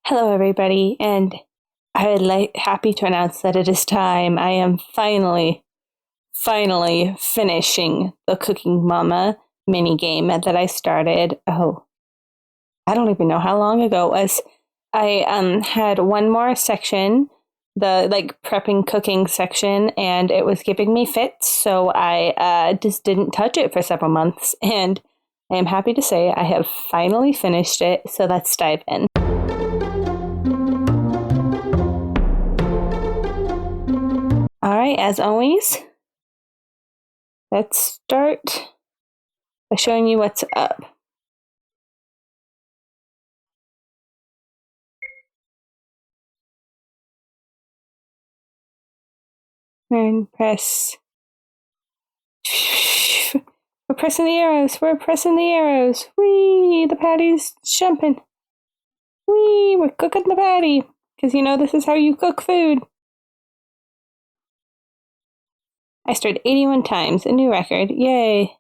Hello, everybody, and I would happy to announce that it is time. I am finally finishing the Cooking Mama mini game that I started. Oh, I don't even know how long ago it was. I had one more section, the prepping cooking section, and it was giving me fits, so I just didn't touch it for several months, and I am happy to say I have finally finished it. So let's dive in. All right, as always, let's start by showing you what's up. And press. We're pressing the arrows. We're pressing the arrows. Whee! The patty's jumping. Whee! We're cooking the patty. Because this is how you cook food. I stirred 81 times. A new record. Yay.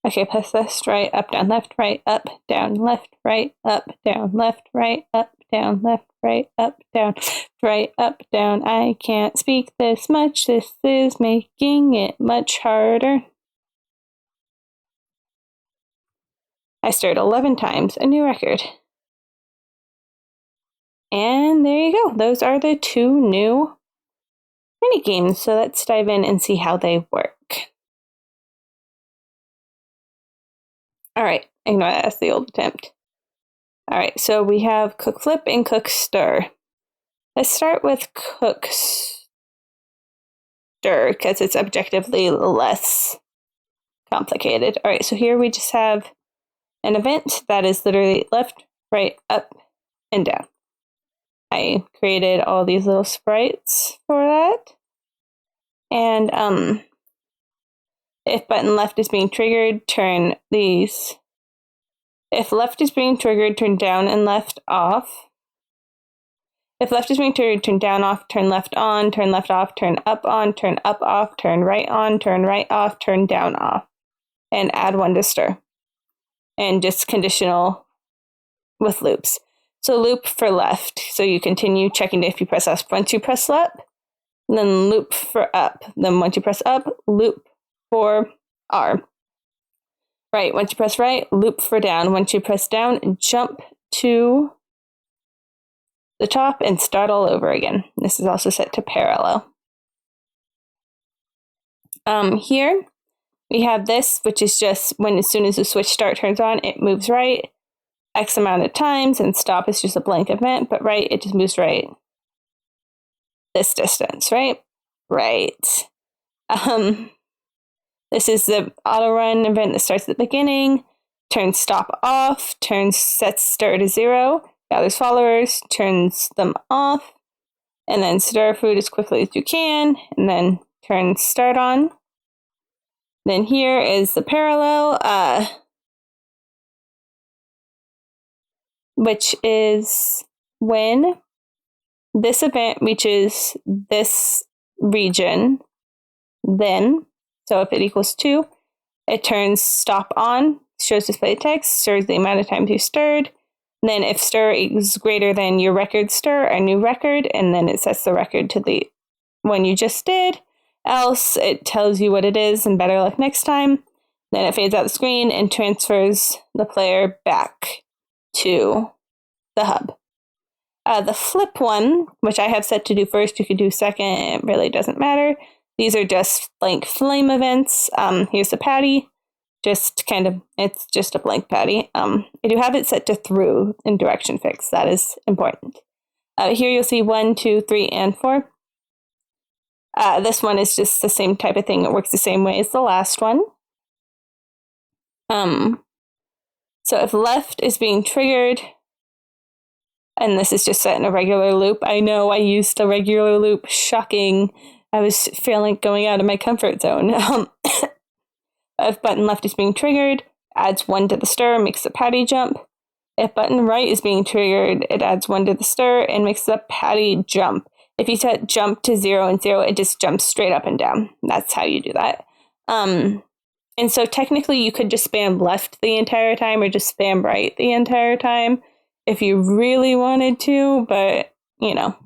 Okay, press left, right, up, down, left, right, up, down, left, right, up, down, left, right, up, down, left, right, up, down, right, up, down. I can't speak this much. This is making it much harder. I stirred 11 times. A new record. And there you go. Those are the two new mini games. So let's dive in and see how they work. All right, ignore that. That's the old attempt. All right, so we have cook flip and cook stir. Let's start with cook stir because it's objectively less complicated. All right, so here we just have an event that is literally left, right, up, and down. I created all these little sprites for that. And if button left is being triggered, turn these. If left is being triggered, turn down and left off. If left is being triggered, turn down off, turn left on, turn left off, turn up on, turn up off, turn right on, turn right off, turn down off. And add one to stir. And just conditional with loops. So loop for left. So you continue checking if you press left. Once you press left, then loop for up. Then once you press up, loop for R. Right, once you press right, loop for down. Once you press down, jump to the top and start all over again. This is also set to parallel. Here we have this, which is just when as soon as the switch start turns on, it moves right X amount of times, and stop is just a blank event, but right, it just moves right this distance, right? Right. This is the auto run event that starts at the beginning, turns stop off, sets stir to 0, gathers followers, turns them off, and then stir food as quickly as you can, and then turns start on. Then here is the parallel, which is when this event reaches this region, then, so if it equals 2, it turns stop on, shows display text, stirs the amount of times you stirred. And then if stir is greater than your record stir, a new record, and then it sets the record to the one you just did. Else, it tells you what it is and better luck next time. Then it fades out the screen and transfers the player back to the hub. The flip one, which I have set to do first, you could do second, it really doesn't matter. These are just blank flame events. Here's the patty, it's just a blank patty. I do have it set to through in direction fix, that is important. Here you'll see 1, 2, 3, and 4. This one is just the same type of thing, it works the same way as the last one. So if left is being triggered, and this is just set in a regular loop. I know I used a regular loop. Shocking. I was feeling going out of my comfort zone. If button left is being triggered, adds 1 to the stir, makes the patty jump. If button right is being triggered, it adds 1 to the stir and makes the patty jump. If you set jump to 0 and 0, it just jumps straight up and down. That's how you do that. And so technically you could just spam left the entire time or just spam right the entire time. if you really wanted to, but you know,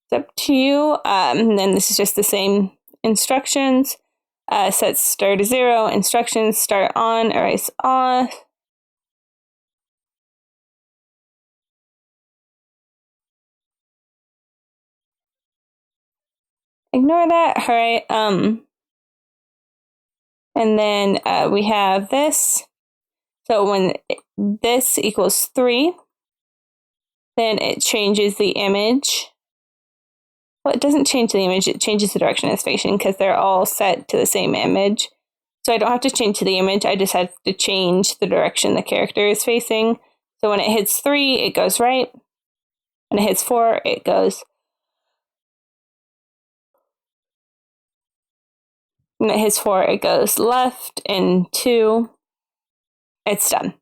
it's up to you. And then this is just the same instructions. Set star to 0. Instructions: start on, erase off. Ignore that. All right. And then we have this. So when this equals 3, then it changes the image. Well, it doesn't change the image, it changes the direction it's facing because they're all set to the same image. So I don't have to change the image, I just have to change the direction the character is facing. So when it hits 3, it goes right. When it hits 4, it goes. When it hits 4, it goes left, and 2, it's done.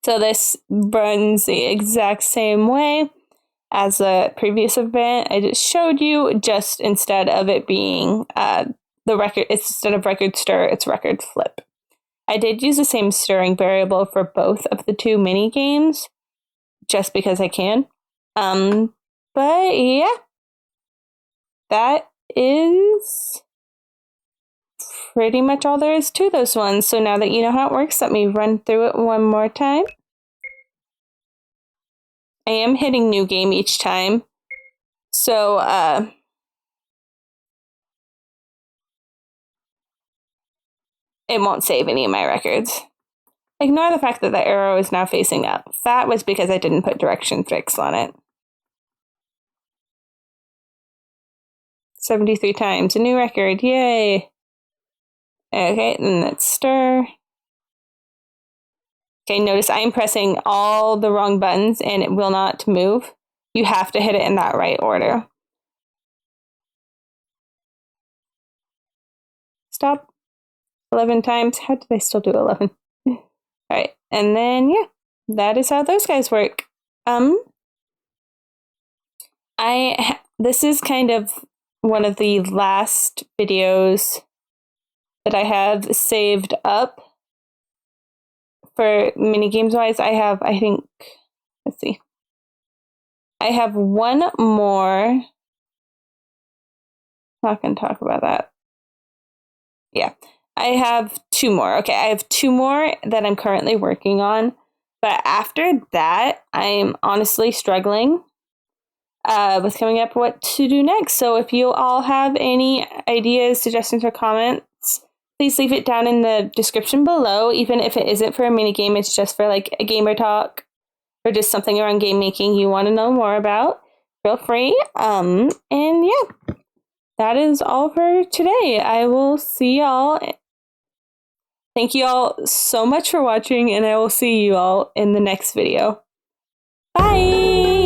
So this runs the exact same way as the previous event I just showed you, just instead of it being the record, instead of record stir, it's record flip. I did use the same stirring variable for both of the 2 mini games, just because I can. But yeah, that is pretty much all there is to those ones. So now that you know how it works, let me run through it one more time. I am hitting new game each time. So it won't save any of my records. Ignore the fact that the arrow is now facing up. That was because I didn't put direction fix on it. 73 times, a new record, yay! Okay, then let's stir. Okay, notice I am pressing all the wrong buttons and it will not move. You have to hit it in that right order. Stop. 11 times. How did I still do 11? All right, and then yeah, that is how those guys work. This is kind of one of the last videos that I have saved up for mini games wise. I have, I think, let's see. I have one more. Not going to talk about that. Yeah, I have 2 more. Okay, I have 2 more that I'm currently working on. But after that, I'm honestly struggling with coming up what to do next. So if you all have any ideas, suggestions, or comments, please leave it down in the description below. Even if it isn't for a mini game, it's just for like a gamer talk or just something around game making you want to know more about. Feel free. And yeah, that is all for today. I will see y'all. Thank you all so much for watching, and I will see you all in the next video. Bye!